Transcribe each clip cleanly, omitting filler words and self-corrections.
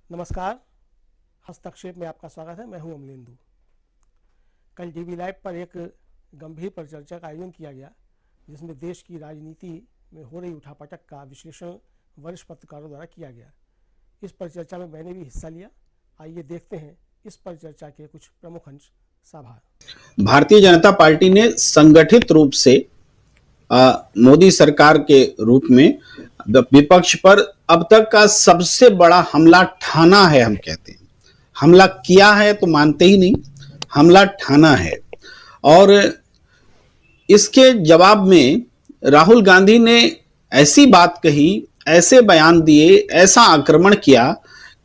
नमस्कार, हस्तक्षेप में आपका स्वागत है। मैं हूं अमलेंदु। कल टीवी लाइव पर एक गंभीर परिचर्चा का आयोजन किया गया, जिसमें देश की राजनीति में हो रही उठापटक का विश्लेषण वरिष्ठ पत्रकारों द्वारा किया गया। इस परिचर्चा में मैंने भी हिस्सा लिया। आइए देखते हैं इस परिचर्चा के कुछ प्रमुख अंश। साभार भारतीय जनता पार्टी ने संगठित रूप से मोदी सरकार के रूप में विपक्ष पर अब तक का सबसे बड़ा हमला ठाना है। हम कहते हैं हमला किया है तो मानते ही नहीं, हमला ठाना है। और इसके जवाब में राहुल गांधी ने ऐसी बात कही, ऐसे बयान दिए, ऐसा आक्रमण किया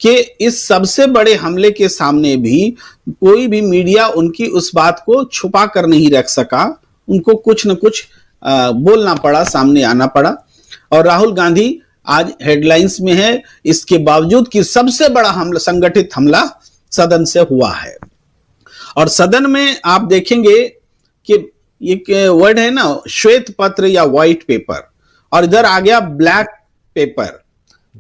कि इस सबसे बड़े हमले के सामने भी कोई भी मीडिया उनकी उस बात को छुपा कर नहीं रख सका। उनको कुछ न कुछ बोलना पड़ा, सामने आना पड़ा। और राहुल गांधी आज हेडलाइंस में है, इसके बावजूद कि सबसे बड़ा हमला, संगठित हमला सदन से हुआ है। और सदन में आप देखेंगे कि एक वर्ड है ना, श्वेत पत्र या व्हाइट पेपर, और इधर आ गया ब्लैक पेपर।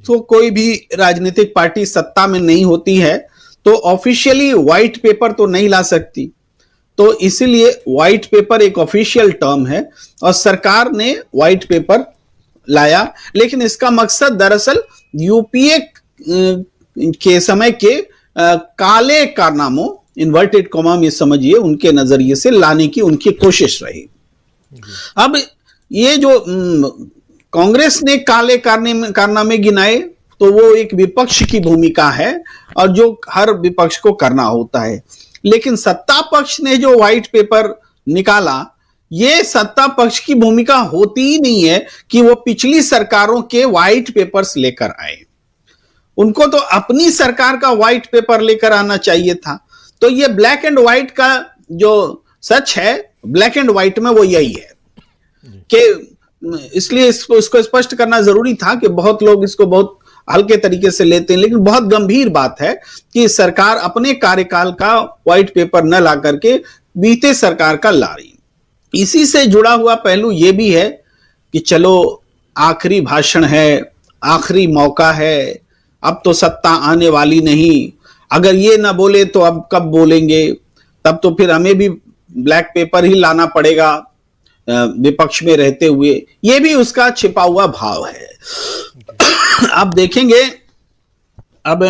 तो कोई भी राजनीतिक पार्टी सत्ता में नहीं होती है तो ऑफिशियली व्हाइट पेपर तो नहीं ला सकती, तो इसीलिए व्हाइट पेपर एक ऑफिशियल टर्म है और सरकार ने व्हाइट पेपर लाया। लेकिन इसका मकसद दरअसल यूपीए के समय के काले कारनामों, इन्वर्टेड कॉमा में समझिए, उनके नजरिए से लाने की उनकी कोशिश रही। अब ये जो कांग्रेस ने काले कारनामे गिनाए तो वो एक विपक्ष की भूमिका है और जो हर विपक्ष को करना होता है। लेकिन सत्ता पक्ष ने जो व्हाइट पेपर निकाला, ये सत्ता पक्ष की भूमिका होती ही नहीं है कि वो पिछली सरकारों के व्हाइट पेपर्स लेकर आए। उनको तो अपनी सरकार का व्हाइट पेपर लेकर आना चाहिए था। तो ये ब्लैक एंड व्हाइट का जो सच है, ब्लैक एंड व्हाइट में वो यही है कि इसलिए इसको स्पष्ट करना जरूरी था कि बहुत लोग इसको बहुत हल्के तरीके से लेते हैं। लेकिन बहुत गंभीर बात है कि सरकार अपने कार्यकाल का व्हाइट पेपर न ला करके बीते सरकार का ला रही। इसी से जुड़ा हुआ पहलू यह भी है कि चलो आखिरी भाषण है, आखिरी मौका है, अब तो सत्ता आने वाली नहीं, अगर ये ना बोले तो अब कब बोलेंगे, तब तो फिर हमें भी ब्लैक पेपर ही लाना पड़ेगा विपक्ष में रहते हुए। यह भी उसका छिपा हुआ भाव है। आप देखेंगे अब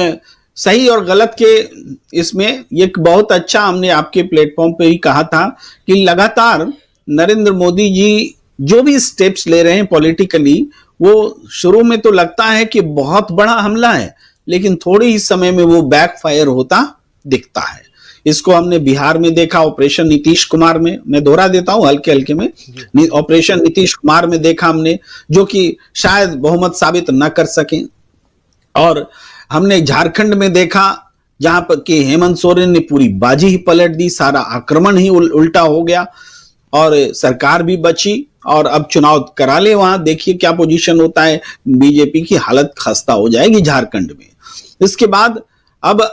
सही और गलत के इसमें एक बहुत अच्छा हमने आपके प्लेटफॉर्म पे ही कहा था कि लगातार नरेंद्र मोदी जी जो भी स्टेप्स ले रहे हैं पॉलिटिकली, वो शुरू में तो लगता है कि बहुत बड़ा हमला है, लेकिन थोड़े ही समय में वो बैकफायर होता दिखता है। इसको हमने बिहार में देखा, ऑपरेशन नीतीश कुमार में, मैं दोहरा देता हूं हल्के हल्के में, ऑपरेशन नीतीश कुमार में देखा हमने, जो कि शायद बहुमत साबित न कर सके। और हमने झारखंड में देखा जहां पर कि हेमंत सोरेन ने पूरी बाजी ही पलट दी, सारा आक्रमण ही उल्टा हो गया और सरकार भी बची। और अब चुनाव करा ले, वहां देखिए क्या पोजीशन होता है, बीजेपी की हालत खस्ता हो जाएगी झारखंड में। इसके बाद अब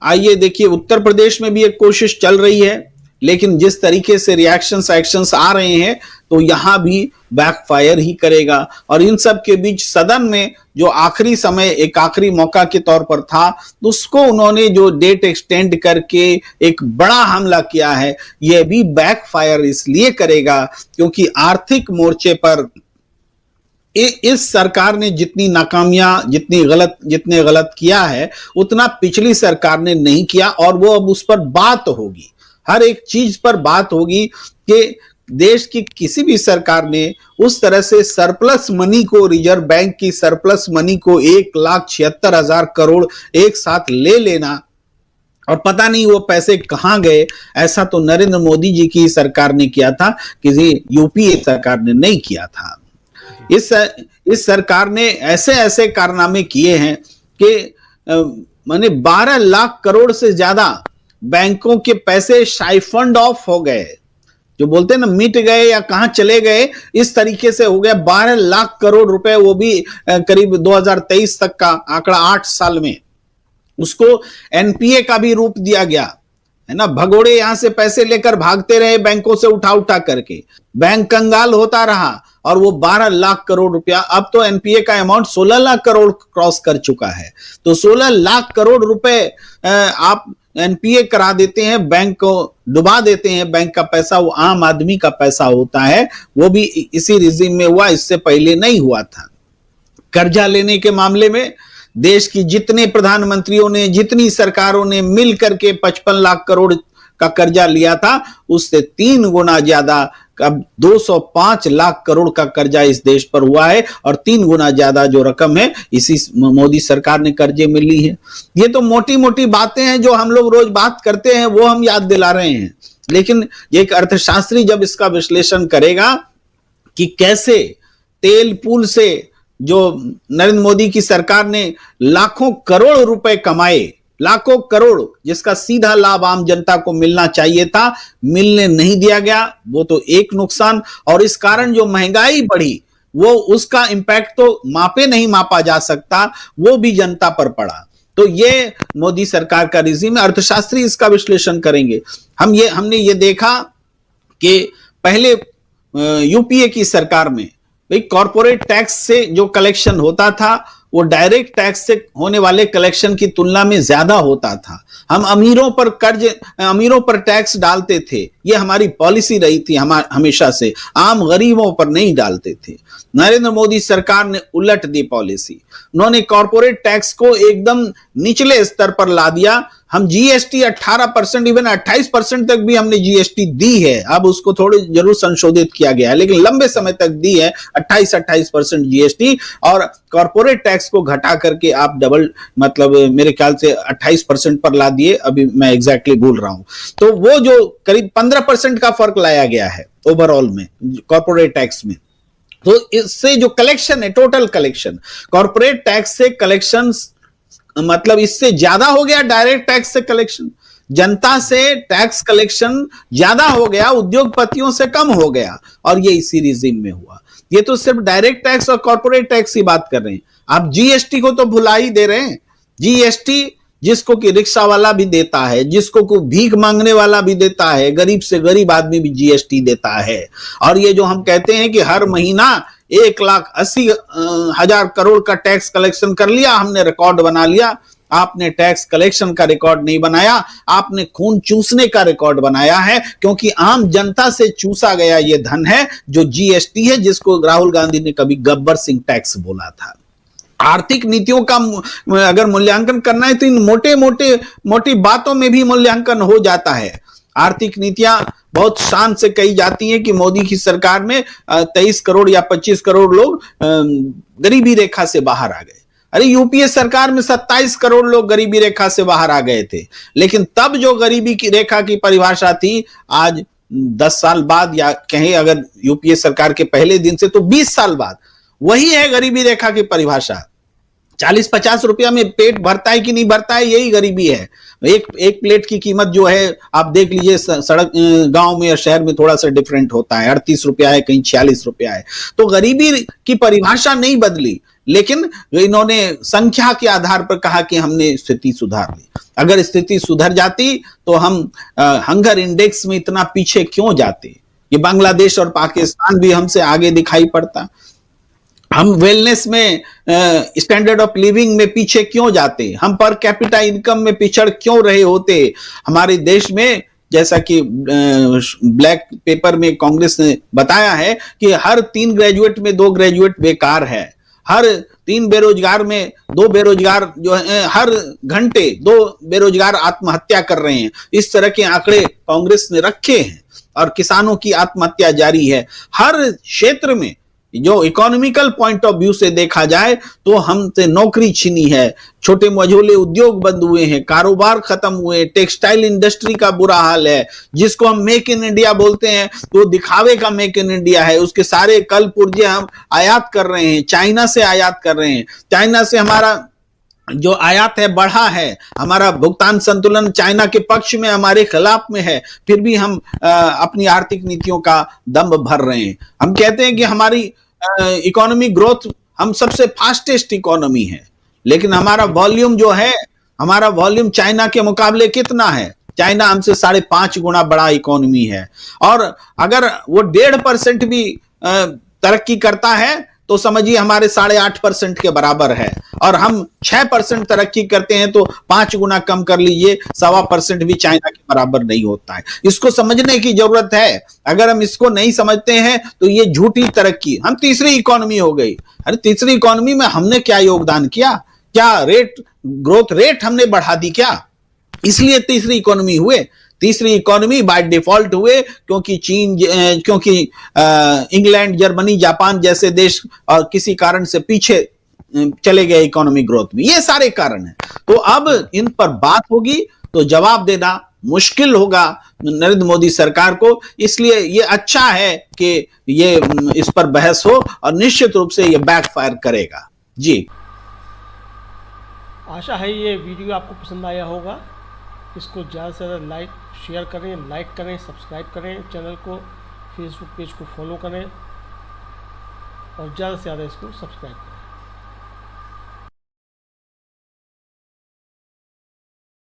आइए देखिए उत्तर प्रदेश में भी एक कोशिश चल रही है, लेकिन जिस तरीके से एक्शंस आ रहे हैं तो यहां भी बैकफायर ही करेगा। और इन सब के बीच सदन में जो आखिरी समय, एक आखिरी मौका के तौर पर था, तो उसको उन्होंने जो डेट एक्सटेंड करके एक बड़ा हमला किया है, यह भी बैकफायर इसलिए करेगा क्योंकि आर्थिक मोर्चे पर इस सरकार ने जितनी नाकामियां, जितने गलत किया है, उतना पिछली सरकार ने नहीं किया। और वो अब उस पर बात होगी, हर एक चीज पर बात होगी कि देश की किसी भी सरकार ने उस तरह से सरप्लस मनी को, रिजर्व बैंक की सरप्लस मनी को 1,76,000 करोड़ एक साथ ले लेना और पता नहीं वो पैसे कहां गए, ऐसा तो नरेंद्र मोदी जी की सरकार ने किया था, किसी यूपीए सरकार ने नहीं किया था। इस सरकार ने ऐसे ऐसे कारनामे किए हैं कि माने 12 लाख करोड़ से ज्यादा बैंकों के पैसे शाइफंड ऑफ हो गए, जो बोलते हैं ना मिट गए या कहां चले गए, इस तरीके से हो गया। 12 लाख करोड़ रुपए, वो भी करीब 2023 तक का आंकड़ा, 8 साल में। उसको एनपीए का भी रूप दिया गया है ना, भगोड़े यहां से पैसे लेकर भागते रहे बैंकों से उठा उठा करके, बैंक कंगाल होता रहा और वो 12 लाख करोड़ रुपया, अब तो एनपीए का अमाउंट 16 लाख करोड़ क्रॉस कर चुका है। तो 16 लाख करोड़ रुपए आप एनपीए करा देते हैं, बैंक को डुबा देते हैं। बैंक का पैसा वो आम आदमी का पैसा होता है, वो भी इसी रिजीम में हुआ, इससे पहले नहीं हुआ था। कर्जा लेने के मामले में देश की जितने प्रधानमंत्रियों ने, जितनी सरकारों ने मिल करके 55 लाख करोड़ का कर्जा लिया था, उससे 3 गुना ज्यादा, अब 205 लाख करोड़ का कर्जा इस देश पर हुआ है और 3 गुना ज्यादा जो रकम है इसी मोदी सरकार ने कर्जे में ली है। ये तो मोटी मोटी बातें हैं जो हम लोग रोज बात करते हैं, वो हम याद दिला रहे हैं, लेकिन एक अर्थशास्त्री जब इसका विश्लेषण करेगा कि कैसे तेल पूल से जो नरेंद्र मोदी की सरकार ने लाखों करोड़ रुपए कमाए, लाखों करोड़, जिसका सीधा लाभ आम जनता को मिलना चाहिए था, मिलने नहीं दिया गया, वो तो एक नुकसान। और इस कारण जो महंगाई बढ़ी, वो उसका इंपैक्ट तो मापे नहीं मापा जा सकता, वो भी जनता पर पड़ा। तो ये मोदी सरकार का रिजीम है। अर्थशास्त्री इसका विश्लेषण करेंगे। हमने ये देखा कि पहले यूपीए की सरकार में भाई कॉर्पोरेट टैक्स से जो कलेक्शन होता था वो डायरेक्ट टैक्स से होने वाले कलेक्शन की तुलना में ज्यादा होता था। हम अमीरों पर टैक्स डालते थे, ये हमारी पॉलिसी रही थी हमेशा से, आम गरीबों पर नहीं डालते थे। नरेंद्र मोदी सरकार ने उलट दी पॉलिसी, उन्होंने कॉर्पोरेट टैक्स को एकदम निचले स्तर पर ला दिया। हम जीएसटी 18%, इवन 28% तक भी हमने जीएसटी दी है, अब उसको थोड़ी जरूर संशोधित किया गया है, लेकिन लंबे समय तक दी है 28% जीएसटी, और कॉर्पोरेट टैक्स को घटा करके आप डबल, मतलब मेरे ख्याल से 28% पर ला दिए, अभी मैं एग्जैक्टली भूल रहा हूं। तो वो जो करीब 15% का फर्क लाया गया है ओवरऑल में कॉर्पोरेट टैक्स में। तो इससे जो कलेक्शन है, टोटल कलेक्शन, कॉर्पोरेट टैक्स से कलेक्शन मतलब इससे ज्यादा हो गया, डायरेक्ट टैक्स से कलेक्शन, जनता से टैक्स कलेक्शन ज्यादा हो गया, उद्योगपतियों से कम हो गया, और ये इसी रिजीम में हुआ। ये तो सिर्फ डायरेक्ट टैक्स और कॉर्पोरेट टैक्स की बात कर रहे हैं, आप जीएसटी को तो भुला ही दे रहे हैं। जीएसटी जिसको कि रिक्शा वाला भी देता है, जिसको को भीख मांगने वाला भी देता है, गरीब से गरीब आदमी भी जीएसटी देता है। और ये जो हम कहते हैं कि हर महीना 1,80,000 करोड़ का टैक्स कलेक्शन कर लिया, हमने रिकॉर्ड बना लिया, आपने टैक्स कलेक्शन का रिकॉर्ड नहीं बनाया, आपने खून चूसने का रिकॉर्ड बनाया है, क्योंकि आम जनता से चूसा गया ये धन है जो जीएसटी है, जिसको राहुल गांधी ने कभी गब्बर सिंह टैक्स बोला था। आर्थिक नीतियों का अगर मूल्यांकन करना है तो इन मोटी बातों में भी मूल्यांकन हो जाता है। आर्थिक नीतियां बहुत शान से कही जाती हैं कि मोदी की सरकार में 23 करोड़ या 25 करोड़ लोग गरीबी रेखा से बाहर आ गए। अरे यूपीए सरकार में 27 करोड़ लोग गरीबी रेखा से बाहर आ गए थे, लेकिन तब जो गरीबी की रेखा की परिभाषा थी, आज 10 साल बाद, या कहें अगर यूपीए सरकार के पहले दिन से तो 20 साल बाद, वही है गरीबी रेखा की परिभाषा। 40-50 रुपया में पेट भरता है कि नहीं भरता है, यही गरीबी है। एक प्लेट की कीमत जो है आप देख लीजिए, सड़क गांव में या शहर में थोड़ा सा डिफरेंट होता है, 38 रुपया है, कहीं 46 रुपया है। तो गरीबी की परिभाषा नहीं बदली, लेकिन इन्होंने संख्या के आधार पर कहा कि हमने स्थिति सुधार ली। अगर स्थिति सुधर जाती तो हम हंगर इंडेक्स में इतना पीछे क्यों जाते? ये बांग्लादेश और पाकिस्तान भी हमसे आगे दिखाई पड़ता। हम वेलनेस में, स्टैंडर्ड ऑफ लिविंग में पीछे क्यों जाते? हम पर कैपिटा इनकम में पिछड़ क्यों रहे होते? हमारे देश में, जैसा कि ब्लैक पेपर में कांग्रेस ने बताया है कि हर 3 ग्रेजुएट में 2 ग्रेजुएट बेकार है, हर 3 बेरोजगार में 2 बेरोजगार जो है, हर घंटे 2 बेरोजगार आत्महत्या कर रहे हैं। इस तरह के आंकड़े कांग्रेस ने रखे हैं, और किसानों की आत्महत्या जारी है। हर क्षेत्र में जो इकोनॉमिकल पॉइंट ऑफ व्यू से देखा जाए तो हमसे नौकरी छीनी है, छोटे मझोले उद्योग बंद हुए हैं, कारोबार खत्म हुए, टेक्सटाइल इंडस्ट्री का बुरा हाल है, जिसको हम मेक इन इंडिया बोलते हैं तो दिखावे का मेक इन इंडिया है। उसके सारे कल पुर्जे हम आयात कर रहे हैं, चाइना से आयात कर रहे हैं। चाइना से हमारा जो आयात है बढ़ा है, हमारा भुगतान संतुलन चाइना के पक्ष में, हमारे खिलाफ में है, फिर भी हम अपनी आर्थिक नीतियों का दम भर रहे हैं। हम कहते हैं कि हमारी इकोनॉमी ग्रोथ, हम सबसे फास्टेस्ट इकोनॉमी है, लेकिन हमारा वॉल्यूम जो है, हमारा वॉल्यूम चाइना के मुकाबले कितना है? चाइना हमसे 5.5 गुना बड़ा इकोनॉमी है, और अगर वो 1.5% भी तरक्की करता है तो समझिए हमारे 8.5% के बराबर है, और हम 6% तरक्की करते हैं तो 5 गुना कम कर लीजिए, 1.25% भी चाइना के बराबर नहीं होता है। इसको समझने की जरूरत है। अगर हम इसको नहीं समझते हैं तो ये झूठी तरक्की, हम तीसरी इकोनॉमी हो गई। अरे तीसरी इकोनॉमी में हमने क्या योगदान किया? क्या ग्रोथ रेट हमने बढ़ा दी क्या? इसलिए तीसरी इकोनॉमी हुए। तीसरी इकोनॉमी बाय डिफॉल्ट हुए क्योंकि क्योंकि इंग्लैंड, जर्मनी, जापान जैसे देश और किसी कारण से पीछे चले गए इकोनॉमी ग्रोथ में। ये सारे कारण हैं। तो अब इन पर बात होगी तो जवाब देना मुश्किल होगा नरेंद्र मोदी सरकार को। इसलिए ये अच्छा है कि ये इस पर बहस हो, और निश्चित रूप से ये बैकफायर करेगा। जी, आशा है ये वीडियो आपको पसंद आया होगा। इसको ज़्यादा से ज़्यादा शेयर करें, लाइक करें, सब्सक्राइब करें चैनल को, फेसबुक पेज को फॉलो करें और ज़्यादा से ज़्यादा इसको सब्सक्राइब करें।